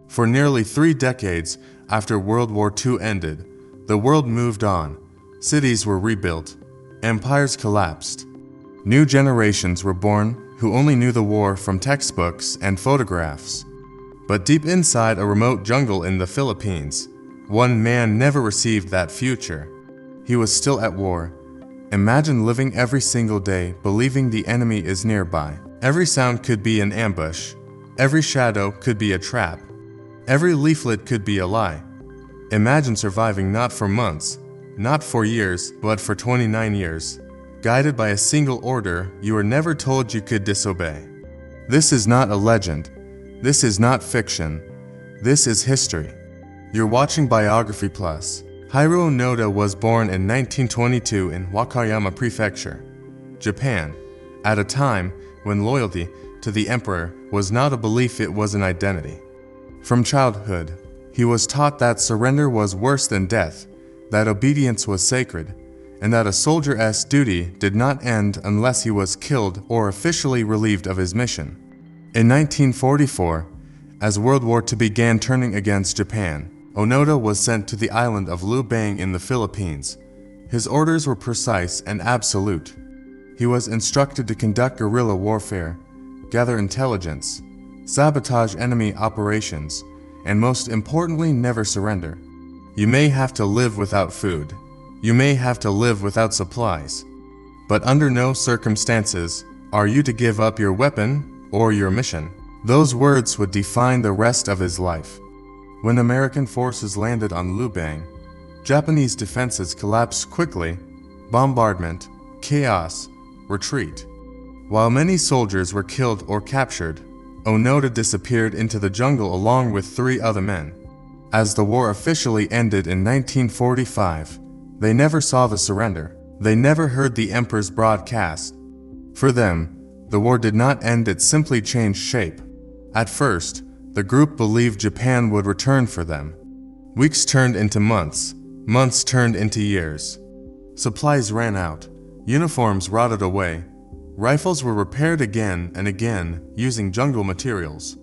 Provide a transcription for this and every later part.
For nearly 3 decades after World War II ended, the world moved on. Cities were rebuilt. Empires collapsed. New generations were born who only knew the war from textbooks and photographs. But deep inside a remote jungle in the Philippines, one man never received that future. He was still at war. Imagine living every single day believing the enemy is nearby. Every sound could be an ambush. Every shadow could be a trap. Every leaflet could be a lie. Imagine surviving not for months, not for years, but for 29 years, guided by a single order you were never told you could disobey. This is not a legend. This is not fiction. This is history. You're watching Biography Plus. Hiroo Onoda was born in 1922 in Wakayama Prefecture, Japan, at a time when loyalty to the emperor was not a belief, it was an identity. From childhood, he was taught that surrender was worse than death, that obedience was sacred, and that a soldier's duty did not end unless he was killed or officially relieved of his mission. In 1944, as World War II began turning against Japan, Onoda was sent to the island of Lubang in the Philippines. His orders were precise and absolute. He was instructed to conduct guerrilla warfare, gather intelligence, sabotage enemy operations, and most importantly, never surrender. You may have to live without food. You may have to live without supplies. But under no circumstances are you to give up your weapon or your mission. Those words would define the rest of his life. When American forces landed on Lubang, Japanese defenses collapsed quickly. Bombardment, chaos, retreat. While many soldiers were killed or captured, Onoda disappeared into the jungle along with 3 other men. As the war officially ended in 1945, they never saw the surrender. They never heard the emperor's broadcast. For them, the war did not end, it simply changed shape. At first, the group believed Japan would return for them. Weeks turned into months. Months turned into years. Supplies ran out. Uniforms rotted away. Rifles were repaired again and again using jungle materials.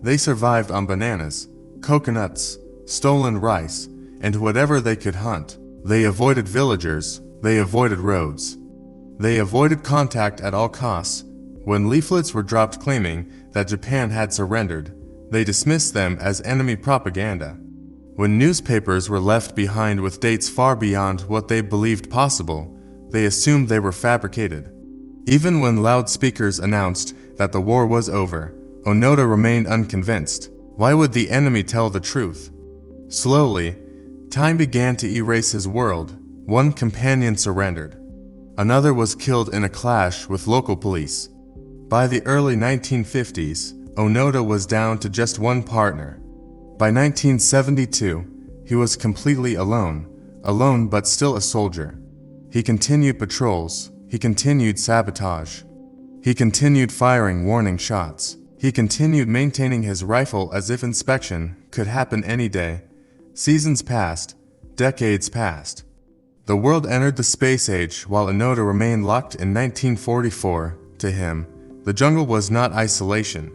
They survived on bananas, coconuts, stolen rice, and whatever they could hunt. They avoided villagers. They avoided roads. They avoided contact at all costs. When leaflets were dropped claiming that Japan had surrendered, they dismissed them as enemy propaganda. When newspapers were left behind with dates far beyond what they believed possible, they assumed they were fabricated. Even when loudspeakers announced that the war was over, Onoda remained unconvinced. Why would the enemy tell the truth? Slowly, time began to erase his world. One companion surrendered. Another was killed in a clash with local police. By the early 1950s, Onoda was down to just one partner. By 1972, he was completely alone but still a soldier. He continued patrols. He continued sabotage. He continued firing warning shots. He continued maintaining his rifle as if inspection could happen any day. Seasons passed. Decades passed. The world entered the space age while Onoda remained locked in 1944. To him, the jungle was not isolation.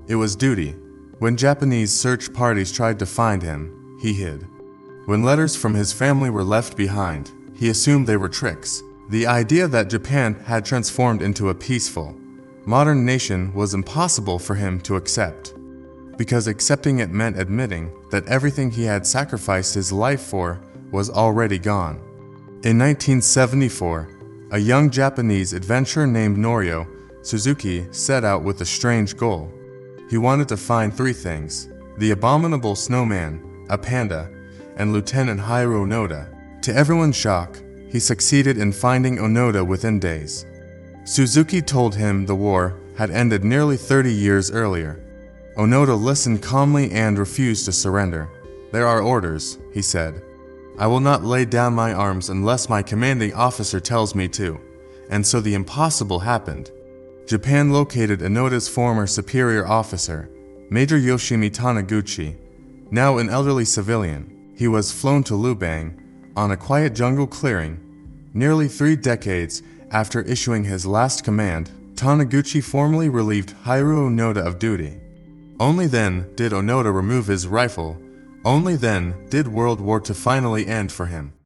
It was duty. When Japanese search parties tried to find him, he hid. When letters from his family were left behind, he assumed they were tricks. The idea that Japan had transformed into a peaceful, modern nation was impossible for him to accept, because accepting it meant admitting that everything he had sacrificed his life for was already gone. In 1974, a young Japanese adventurer named Norio Suzuki set out with a strange goal. He wanted to find 3 things: the abominable snowman, a panda, and Lieutenant Hiroo Onoda. To everyone's shock, he succeeded in finding Onoda within days. Suzuki told him the war had ended nearly 30 years earlier. Onoda listened calmly and refused to surrender. "There are orders," he said. "I will not lay down my arms unless my commanding officer tells me to." And so the impossible happened. Japan located Onoda's former superior officer, Major Yoshimi Taniguchi, now an elderly civilian. He was flown to Lubang, on a quiet jungle clearing. Nearly 3 decades after issuing his last command, Taniguchi formally relieved Hiroo Onoda of duty. Only then did Onoda remove his rifle. Only then did World War II finally end for him.